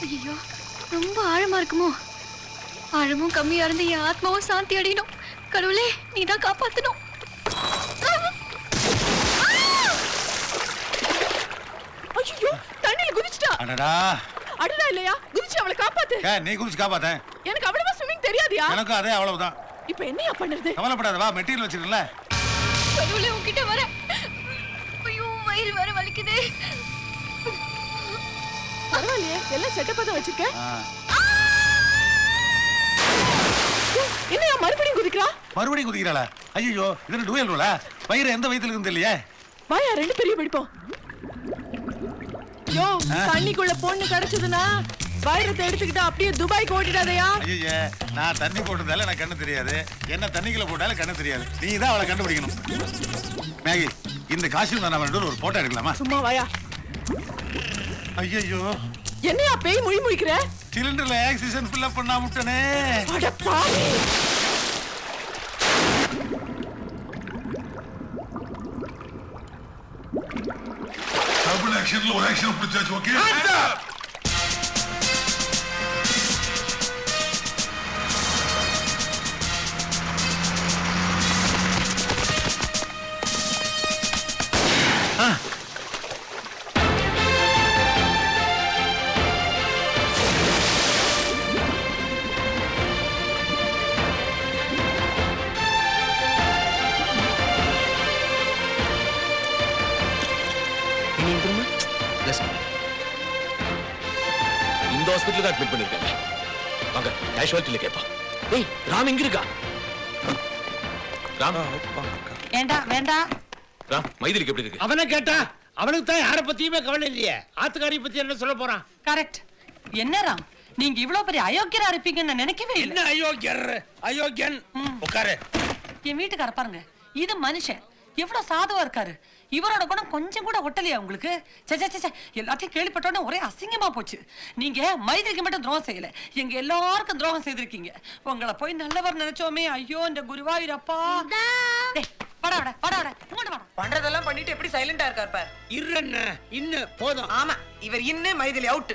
ஐயோ ரொம்ப ஆழமா இருக்குமோ? ஆழமும் கம்மியா இருந்து என் ஆத்மாவும் சாந்தி அடையணும். கடவுளே நீதான் காப்பாத்தணும். ஐயோ தண்ணில குதிச்சிட்டா. அடடா அடடா இல்லையா, குதிச்சு அவளை காப்பாத்து. நீ குதிச்சு காப்பாத்த. எனக்கு அவ்வளவா ஸ்விமிங் தெரியாதியா? எனக்கு அதே அவ்வளவுதான். இப்போ என்னையா பண்ணுறது? கவலைப்படாத, வா மெட்டீரியல் வச்சிருக்கல. கடவுளே உன்கிட்ட வர. ஐயோ வயிறு வர வலிக்குது. பரவாயில்லையே, எல்லாம் செட்டப்பா தான் வச்சிருக்க. என்னையா மறுபடியும் குதிக்கிறா? மறுபடியும் குதிக்கிறாளா? ஐயோ இது டூயல் ரோலா? வயிறு எந்த வயித்துல இருக்குன்னு தெரியலையே. வாயா ரெண்டு பேரும் பிடிப்போம். யோ தண்ணிக்குள்ள பொண்ணு கிடைச்சதுன்னா வைரத்தை எடுத்துக்கிட்டு அப்படியே துபாய்க்கு ஓட்டிடாதயா. ஐயே நான் தண்ணி போட்டதால எனக்கு கண்ணு தெரியாது, என்ன தண்ணிக்குள்ள போட்டாலும் கண்ணு தெரியாது. நீ தான் அவளை கண்டுபிடிக்கணும். மேகி இந்த காசில் நான் அவன் ஒரு போட்டோ எடுக்கலாமா? சும்மா வாயா. ஐயோ என்னையா பேய் மொழி முழிக்கிற? சிலிண்டர்ல ஆக்சிஜன் ஃபில் அப் பண்ணா முட்டனே. அட பாவி. டபுள் ஆக்ஷன்ல ஒரு ஆக்ஷன் பிடிச்சாச்சு. ஓகே இந்த ஹாஸ்பிடல்ல அட்மிட் பண்ணிருக்காங்க. வாங்க கேஷுவாலிட்டில கேப்பா. டேய் ராம் எங்க இருக்கா? ராம் வேண்டாம் வேண்டாம். ராம் மைதிலிக்கு எப்படி இருக்கு? அவனை கேட்டா அவனுக்கு தான் யாரை பத்தியுமே கவலை இல்லையே. ஆத்துக்காரி பத்தி என்ன சொல்ல போறான்? கரெக்ட். என்ன ராம் நீங்க இவ்வளவு பெரிய அயோக்கியரா இருப்பீங்கன்னு நான் நினைக்கவே இல்லை. என்ன அயோக்கியர்? அயோக்கியன் உட்காரு. என் வீட்டுக்கார பாருங்க, இது மனுஷன் எவ்வளவு சாதுவா இருக்காரு. இவரோட குணம் கொஞ்சம் கூட ஒட்டலையா உங்களுக்கு? எல்லாத்தையும் கேள்விப்பட்டோன்னே ஒரே அசிங்கமா போச்சு. நீங்க மைதிலிக்கு மட்டும் துரோகம் செய்யல, எங்க எல்லாருக்கும் துரோகம் செய்திருக்கீங்க. உங்களை போய் நல்லவர் நினைச்சோமே. ஐயோ இந்த குருவாயூரப்பா. பண்றதெல்லாம் பண்ணிட்டு எப்படி சைலண்டா இருக்கார் பார். இருன்னு இன்னு போதும். ஆமா இவர் இன்னே மைதிலி அவுட்.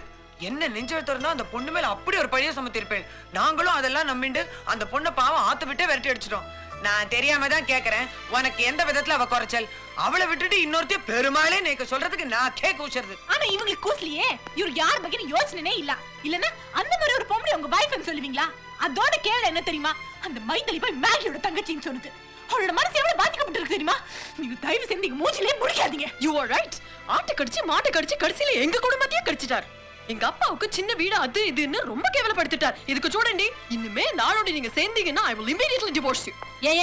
என்ன நெஞ்செழுத்தா அந்த பொண்ணு மேல அப்படி ஒரு பழிய சுமத்திருப்பேன். நாங்களும் அதெல்லாம் நம்பிண்டு அந்த பொண்ணை பாவம் ஆத்து விட்டே விரட்டி அடிச்சிட்டோம். நான் தெரியாம தான் கேக்குறேன், உனக்கு எந்த விதத்துல அவ குறைச்சல்? அவளை விட்டுட்டு இன்னொருத்தைய பெருமாளே நீக்க சொல்றதுக்கு நான் கூச்சறது. ஆனா இவங்க கூசலியே இவர் யார் பகின யோசனையே இல்ல. இல்லனா அந்த மாதிரி ஒரு பொம்பளை உங்க பாய் ஃப்ரெண்ட் சொல்லுவீங்களா? அதோட கேள என்ன தெரியுமா, அந்த மைதிலி போய் மேகியோட தங்கச்சின்னு சொன்னது. அவளோட மனசு எவ்வளவு பாதிக்கப்பட்டிருக்கு தெரியுமா? நீங்க தயவு செஞ்சு நீங்க மூஞ்சிலே முடிக்காதீங்க. You are right. ஆட்டை கடிச்சு மாட்டை கடிச்சு கடைசியில எங்க குடும்பத்தையே கடிச்சிட்டார். எங்க அப்பாவுக்கு சின்ன வீடு அது இதுன்னு ரொம்ப கேவலப்படுத்திட்டார். இதுக்கு చూడండి, இனிமே நாளோட நீங்க சேர்ந்தீங்கன்னா I will immediately divorce you. ஏ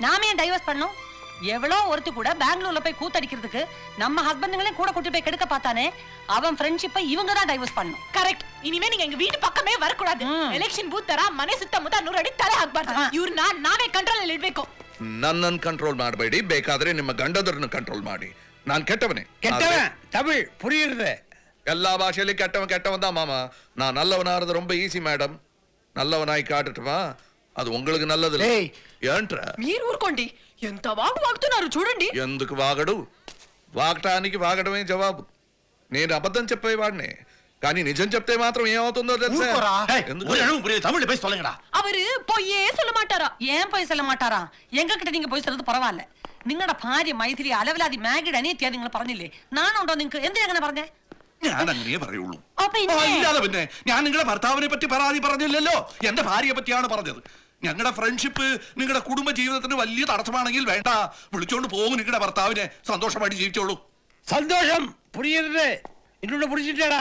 நாமே டைவர்ஸ் பண்ணோம். எவ்வளோ ஒருத்து கூட பெங்களூர்ல போய் கூத்தடிக்கிறதுக்கு நம்ம ஹஸ்பண்டுங்களையும் கூட கூட்டி போய் கெடுக்க பார்த்தானே, அவன் ஃப்ரெண்ட்ஷிப்பை இவங்க தான் டைவர்ஸ் பண்ணணும். கரெக்ட். இனிமே நீங்க எங்க வீட்டு பக்கமே வரக்கூடாது. எலெக்ஷನ್ ಬೂತ್ ತರ ಮನೆ ಸುತ್ತಮುತ್ತ 100 ಅಡಿ ತಲೆ ಹಾಕಬಾರದು. ಇವ್ರನ್ನ ನಾವೇ ಕಂಟ್ರೋಲ್ ಅಲ್ಲಿ ಇಡಬೇಕು. ನನ್ನನ್ನು ಕಂಟ್ರೋಲ್ ಮಾಡಬೇಡಿ, ಬೇಕಾದ್ರೆ ನಿಮ್ಮ ಗಂಡದರನ್ನು ಕಂಟ್ರೋಲ್ ಮಾಡಿ. ನಾನು ಕೆಟ್ಟವನೇ. கெட்டவன் தமிழ் புரியுது. எல்லா பாஷையிலும் கெட்டவன் கெட்டவன் தான் மாமா. நான் நல்லவனாகிறது ரொம்ப ஈஸி மேடம். நல்லவனாய் காட்டுட்டுமா? அது உங்களுக்கு நல்லது. ఏంట్రా మీరు ఊరుకోండి, ఎంత వాగుతున్నారు చూడండి. ఎందుకు వాగడు? వాగటానికి వాగడమే జవాబు. నేను అబద్ధం చెప్పేవాడిని, కానీ నిజం చెప్తే మాత్రం ఏమవుతుందో తెలుసా? தமிழ்ல பேச சொல்லுங்கடா. அவரு பொய்யே சொல்ல மாட்டாரா? ஏன் போய் சொல்ல மாட்டாரா? எங்க கிட்ட நீங்க போய் சொல்றது பரவாயில்ல. നിങ്ങളുടെ ഭാര്യ മൈഥിലി അലവലാതി മാഗിഡ് അനിയത്തിയാ നിങ്ങൾ പറഞ്ഞില്ലേ? നാനുണ്ടോ നിങ്ങൾക്ക്? എന്തിനാ അങ്ങനെ പറഞ്ഞേ? ഞാൻ അങ്ങനെ പറയുള്ളൂ. ഇല്ലാതെ പിന്നെ ഞാൻ നിങ്ങളുടെ ഭർത്താവിനെ പറ്റി പരാതി പറഞ്ഞില്ലല്ലോ, എന്റെ ഭാര്യയെ പറ്റിയാണ് പറഞ്ഞത്. ഞങ്ങളുടെ ഫ്രണ്ട്ഷിപ്പ് നിങ്ങളുടെ കുടുംബ ജീവിതത്തിന് വലിയ തടസ്സമാണെങ്കിൽ വേണ്ട, വിളിച്ചോണ്ട് പോകും നിങ്ങളുടെ ഭർത്താവിനെ. സന്തോഷമായിട്ട് ജീവിച്ചോളൂ. சந்தோஷம் புரியுது. இன்னொன்னு புரிஞ்சுட்டேடா.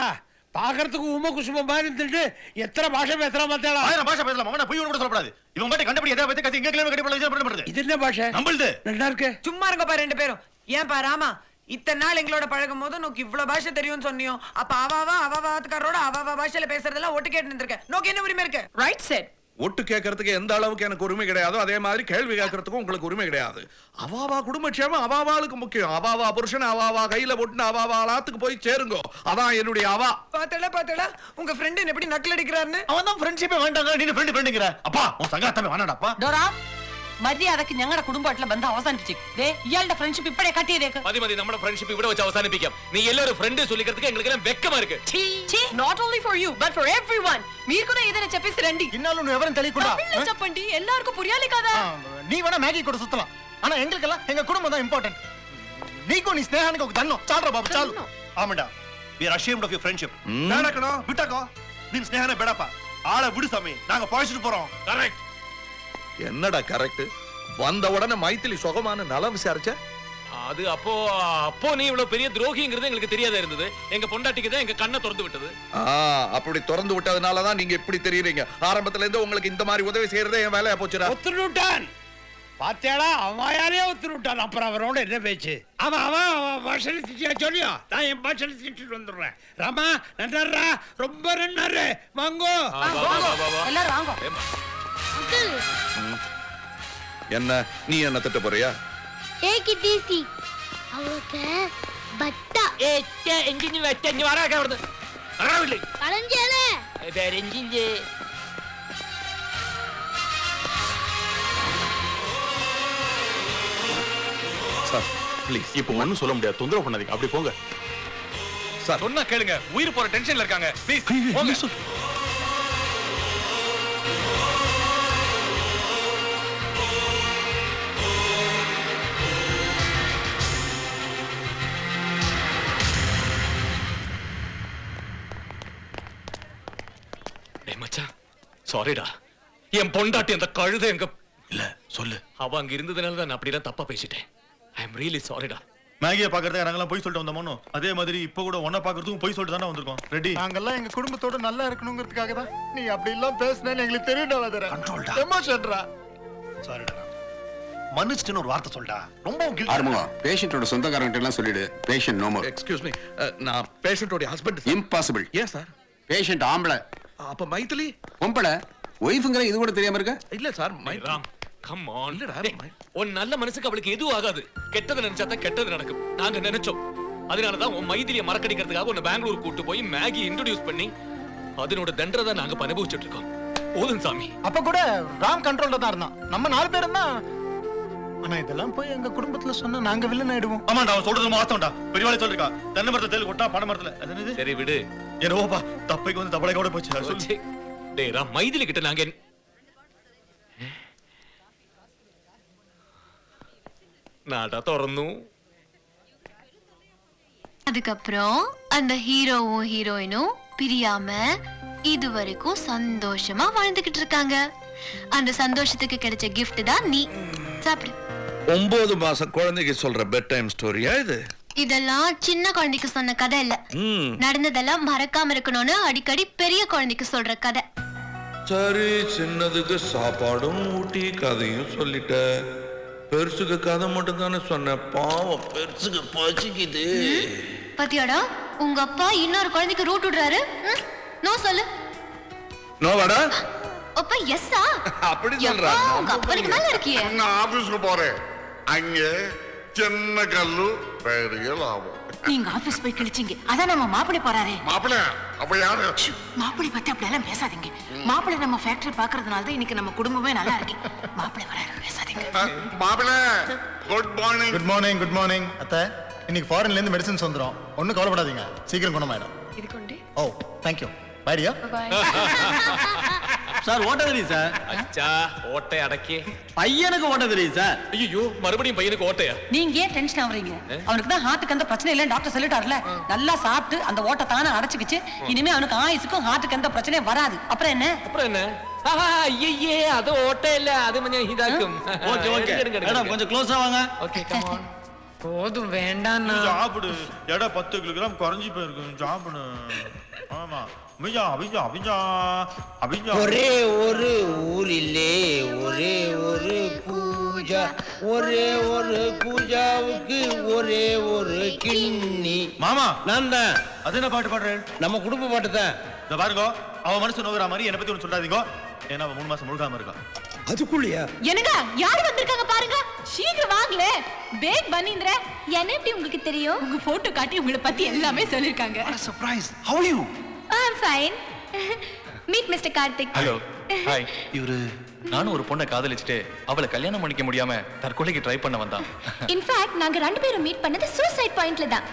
பாக்குறதுக்கு உம குசும மாதிரி இருந்துட்டு எத்தனை பாஷை பேசுறான் பார்த்தேடா. ஆயிரம் பாஷை பேசலாம், அவன போய் கூட சொல்லக்கூடாது. இவன் மட்டும் கண்டுபிடி எதை பத்தி கத்தி இங்க கிளம்ப கட்டி இது என்ன பாஷை? நம்மளுது. நல்லா இருக்கு. சும்மா இருங்க பா ரெண்டு பேரும். ஏன் பா ராமா, இத்தனை நாள் எங்களோட பழகும் போது நோக்கு இவ்வளவு பாஷை தெரியும்னு சொன்னியோ, அப்ப அவாத்துக்காரோட அவ பாஷையில பேசுறதெல்லாம் ஒட்டு கேட்டு இருந்திருக்க. நோக்கு என்ன உரிமை இருக்கு? Right set. ஒட்டு கேட்கறதுக்கு எந்த அளவுக்கு எனக்கு உரிமை கிடையாதோ அதே மாதிரி கேள்வி கேட்கறதுக்கும் உங்களுக்கு உரிமை கிடையாது. அவாவா குடும்பக்ஷேமம் அவாவாளுக்கு முக்கியம். அவாவா புருஷன் அவாவா கையில போட்டு அவாவா ஆத்துக்கு போய் சேருங்க. அதான் என்னுடைய அவா. பாத்தடா உங்க ஃப்ரெண்ட் எப்படி நக்கல் அடிக்கிறாருன்னு. அவன் தான் ஃப்ரெண்ட்ஷிப்பே வேண்டாங்க, நீ ஃப்ரெண்டுங்கற. அப்பா உன் சங்காத்தமே வேணாடாப்பா. டோரா മര്യാദക്ക് ഞങ്ങളുടെ കുടുംബമായിട്ടുള്ള ബന്ധം അവസാനിപ്പിച്ചു ഇയാളുടെ ഫ്രണ്ട്ഷിപ്പ് ഇപ്പഴേ കട്ട് ചെയ്തേക്ക് മതി മതി നമ്മുടെ ഫ്രണ്ട്ഷിപ്പ് ഇവിടെ വെച്ച് അവസാനിപ്പിക്കാം നീ എല്ലാവരും ഫ്രണ്ട് ചൊല്ലിக்கிறதுக்கு எங்களுக்கெல்லாம் வெக்கமா இருக்கு not only for you but for everyone మీరు కూడా ఏదైనా చెప్పేసి రండి ఇన్నాళ్ళు నువ్వు ఎవరిని తెలియకుండా తమిళ్లో చెప్పండి எல்லாருக்கும் புரியாలి కదా నీ వేణా మ్యాగీ కూడా సుత్తலாம் ஆனா எங்களுக்கெல்லாம் எங்க குடும்பம் தான் ఇంపార్టెంట్ నీకు నీ స్నేహానికి ఒక దండం చాలరా బాబు చాలు ఆమండా we are ashamed of your friendship வேணாக்கணும் விட்டாக்கோ நீ ஸ்நேகனே பேடாப்பா ஆளை விடு சாமி நாங்க பழச்சிட்டு போறோம் கரெக்ட் என்னடா கரெக்ட் வந்த உடனே மைத்திலி சுகமான நலம் விசாரிச்ச அது அப்போ நீ இவ்வளவு பெரிய துரோகிங்கிறது எங்களுக்கு தெரியாத இருந்தது எங்க பொண்டாட்டிக்கு தான் எங்க கண்ணை திறந்து விட்டது அப்படி திறந்து விட்டதுனால தான் நீங்க இப்படி தெரியுறீங்க ஆரம்பத்துல இருந்து உங்களுக்கு இந்த மாதிரி உதவி செய்யறதே என் வேலையா போச்சுடா ஒத்துனுட்டான் பாத்தியாடா அவன் வாயாலே ஒத்துனுட்டான் அப்புறம் அவரோட என்ன பேச்சு அவன் பாஷனை திட்டியா சொல்லியோ நான் என் பாஷனை திட்டிட்டு வந்துடுறேன் ராமா நன்னாரா ரொம்ப நன்னாரு வாங்கோ எல்லாரும் வாங்க என்ன நீ என்ன திட்ட போறியா ஏகிடிசி அவளுக்கு பட்டா എഞ്ചിന് വെച്ചഞ്ഞ് വരാക്കെ അവിടുന്ന് അറിയാവില്ലേ കളഞ്ചേലേ എഞ്ചിന്റെ சார் ப்ளீஸ் இப்போ ஒண்ணும் சொல்ல முடியாது தொந்தரவு பண்ணாதீங்க அப்படி போங்க சார் சொன்னா கேளுங்க உயிர் போற டென்ஷன்ல இருக்காங்க ப்ளீஸ் போங்க மச்சான் சாரிடா என் பொண்டாட்டி அந்த கழுதை எங்க இல்ல சொல்லு அவ அங்க இருந்ததுனால தான் நான் அப்படிலாம் தப்பா பேசிட்டேன் ஐ அம் ரியலி சாரிடா மேகியை பாக்குறதுக்கு நாங்கெல்லாம் போய் சொல்லிட்டு வந்தோமோ அதே மாதிரி இப்ப கூட ஒன்ன பாக்குறதுக்கும் போய் சொல்லிட்டு தானே வந்திருக்கோம் ரெடி நாங்கெல்லாம் எங்க குடும்பத்தோட நல்லா இருக்கணுங்கிறதுக்காக தான் நீ அப்படி எல்லாம் பேசுனேன்னு எங்களுக்கு தெரியும்டா வதர கண்ட்ரோல்டா எமோஷன்டா சாரிடா மன்னிச்சிட்டுன்னு ஒரு வார்த்தை சொல்டா ரொம்ப ஆறுமுகம் பேஷண்டோட சொந்தக்காரங்கிட்ட எல்லாம் சொல்லிடு patient no more excuse me நான் பேஷண்டோட ஹஸ்பண்ட் இம்பாசிபிள் ஏன் சார் பேஷண்ட் ஆம்பளை அப்ப மைத்திலி பொம்பளை ஒய்ஃப்ங்கிற இது கூட தெரியாம இருக்க இல்ல சார் ராம் கம் ஆன் இல்லடா உன் நல்ல மனசுக்கு அவளுக்கு எதுவும் ஆகாது கெட்டது நினைச்சா தான் கெட்டது நடக்கும் நாங்க நினைச்சோம் அதனாலதான் உன் மைதிலியை மறக்கடிக்கிறதுக்காக உன்னை பெங்களூர் கூட்டு போய் மேகி இன்ட்ரோடியூஸ் பண்ணி அதனோட தண்டனை நாங்க அனுபவிச்சுட்டு இருக்கோம் போதும் சாமி அப்ப கூட ராம் கண்ட்ரோல்ல தான் இருந்தான் நம்ம 4 பேரும் தான் ஆனா இதெல்லாம் போய் எங்க குடும்பத்துல சொன்னா நாங்க வில்லன் ஆயிடுவோம் ஆமாடா அவன் சொல்றது வாஸ்தவம்டா பெரியவாளே சொல்லிருக்கா தென்னை மரத்தை தேல் கொட்டா பனை மரத்துல அது என்னது சரி விடு என்னவோப்பா தப்பைக்கு வந்து தப்பளை கூட போச்சு சொல்லு டேய் ராம் மைதிலி கிட்ட நாங்க நாடா திறന്നു அதுக்கப்புறம் அந்த ஹீரோவும் ஹீரோயினும் பிரியாம இதுவரைக்கும் சந்தோஷமா வாழ்ந்துகிட்டு இருக்காங்க அந்த சந்தோஷத்துக்கு கிடைச்ச gift தான் நீ சாப்பிடு 9 மாச குழந்தைக்கு சொல்ற பெட் டைம் ஸ்டோரியா இது இதெல்லாம் சின்ன குழந்தைக்கு சொன்ன கதை இல்ல நடந்ததெல்லாம் மறக்காம இருக்கணும்னு அடிக்கடி பெரிய குழந்தைக்கு சொல்ற கதை சரி சின்னதுக்கு சாப்பாடும் ஊட்டி கதையும் சொல்லிட்ட பெருசுக்கு கதை மட்டும் தானே சொன்ன பாவம் பெருசுக்கு பசிக்குது பாத்தியாடா உங்க அப்பா இன்னொரு குழந்தைக்கு ரூட் விடுறாரு நோ சொல்லு நோவாடா அப்பா எஸ்ஸா அப்படி சொல்றா உங்க அப்பனுக்கு மேல இருக்கியே நான் ஆபீஸ்க்கு போறேன் அங்க சின்ன கல்லு பெரிய லாபம் நீங்க ஆபீஸ் போய் கிழிச்சீங்க அதான் நம்ம மாப்பிள்ளை போறாரே மாப்பிள்ள அப்ப யாரு மாப்பிள்ளை பத்தி அப்படி எல்லாம் பேசாதீங்க மாப்பிள்ளை நம்ம ஃபேக்டரி பாக்குறதுனால தான் இன்னைக்கு நம்ம குடும்பமே நல்லா இருக்கு மாப்பிள்ளை வராரு பேசாதீங்க மாப்பிள்ள குட் மார்னிங் குட் மார்னிங் அத்தை இன்னைக்கு ஃபாரின்ல இருந்து மெடிசன்ஸ் வந்துரும் ஒண்ணும் கவலைப்படாதீங்க சீக்கிரம் குணமாயிடும் இது கொண்டு oh thank you bye dear bye sir ஓட்ட தெரியும் சார் அச்சா ஓட்டை அடக்கி பையனுக்கு ஓட்ட தெரியும் சார் ஐயோ மறுபடியும் பையனுக்கு ஓட்டையா நீங்க ஏன் டென்ஷன் ஆவறீங்க அவனுக்கு தான் ஹார்ட்டுக்கு எந்த பிரச்சனை இல்லைன்னு டாக்டர் சொல்லிட்டாருல நல்லா சாப்பிட்டு அந்த ஓட்டை தானே அடைச்சுக்கிச்சு இனிமே அவனுக்கு ஆயுசுக்கும் ஹார்ட்டுக்கு எந்த பிரச்சனையும் வராது அப்புறம் என்ன ஐயே அது ஓட்டை இல்ல அது கொஞ்சம் இதாக்கும் கொஞ்சம் க்ளோஸா வாங்க ஓகே கம் ஆன் போதும் வேண்டாம் சாப்பிடு எடை 10 கிலோகிராம் குறைஞ்சு போயிருக்கு சாப்பிடு ஆமா அபிஜா அபிஜா அபிஜா அபிஜா ஒரே ஒரு ஊரிலே ஒரே ஒரு பூஜா ஒரே ஒரு பூஜாவுக்கு ஒரே ஒரு கிண்ணி மாமா நான் தான் அது என்ன பாட்டு பாடுறேன் நம்ம குடும்ப பாட்டு தான் இந்த பாருங்க அவன் மனசு நோகிற மாதிரி என்னை பத்தி ஒன்று சொல்லாதீங்க ஏன்னா அவன் 3 மாசம் முழுகாம இருக்கான் அதுக்குள்ளயா என்னங்க யாரு வந்திருக்காங்க பாருங்க சீக்கிரம் வாங்களே பேக் பன்னீந்திர என்ன எப்படி உங்களுக்கு தெரியும் உங்க போட்டோ காட்டி உங்களை பத்தி எல்லாமே சொல்லிருக்காங்க surprise how are you I'm fine. Meet Mr. Karthik. Hello hi இவரு நானும் ஒரு பொண்ணை காதலிச்சுட்டு அவளை கல்யாணம் பண்ணிக்க முடியாம தற்கொலைக்கு ட்ரை பண்ண வந்தான். இன்ஃபேக்ட் நாங்க ரெண்டு பேரும் மீட் பண்ணது சூசைட் பாயிண்ட்ல தான்.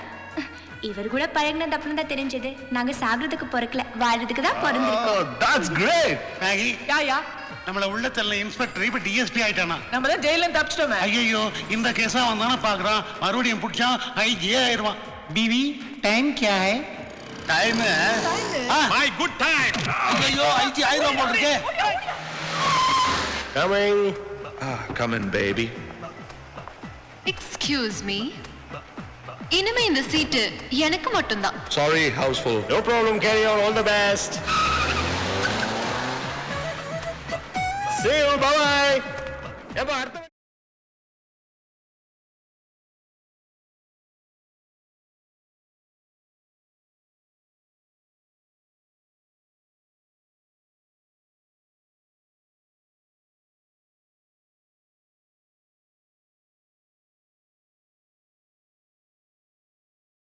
இவர் கூட பழகினது அப்புறம் தான் தெரிஞ்சது நாங்க சாகிறதுக்கு பொறுக்கல, வாழ்றதுக்கு தான் பிறந்திருக்கோம். That's great. மேகி யா நம்மள உள்ள தள்ள இன்ஸ்பெக்டர் இப்ப டிஎஸ்பி ஆயிட்டானா? நம்ம தான் ஜெயில தப்பிச்சிட்டோமே. ஐயோ இந்த கேஸா வந்தானே பாக்குறான், மறுபடியும் பிடிச்சா ஐஜி ஆயிடுவான். बीवी टाइम क्या है? टाइम है My good time. ஐயோ ஐஜி ஆயிடுவான் போல இருக்கே. Coming. Come in, baby. Excuse me, இனிமே இந்த சீட்டு எனக்கு மட்டும்தான். Sorry, houseful. No problem, carry on, all the best. See you, bye-bye.